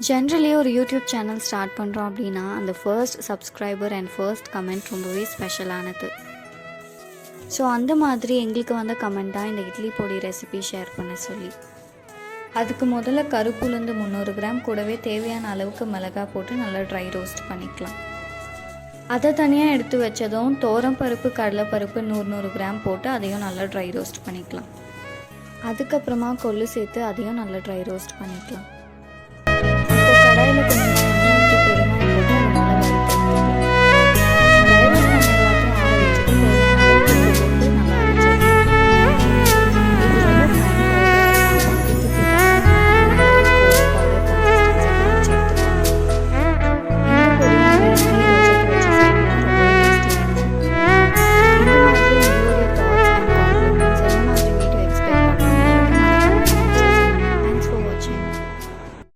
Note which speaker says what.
Speaker 1: Generally ஒரு YouTube channel start பண்ணுறோம் அப்படின்னா அந்த first subscriber and first comment ரொம்பவே ஸ்பெஷலானது. ஸோ அந்த மாதிரி எங்களுக்கு வந்த கமெண்ட்டாக இந்த இட்லி பொடி ரெசிபி ஷேர் பண்ண சொல்லி. அதுக்கு முதல்ல கருப்புளுந்து 300 கிராம் கூடவே தேவையான அளவுக்கு மிளகாய் போட்டு நல்லா ட்ரை ரோஸ்ட் பண்ணிக்கலாம். அதை தனியாக எடுத்து வச்சதும் பருப்பு கடலைப்பருப்பு 100 கிராம் போட்டு அதையும் நல்லா ட்ரை ரோஸ்ட் பண்ணிக்கலாம். அதுக்கப்புறமா கொள்ளு சேர்த்து அதையும் நல்லா ட்ரை ரோஸ்ட் பண்ணிக்கலாம்.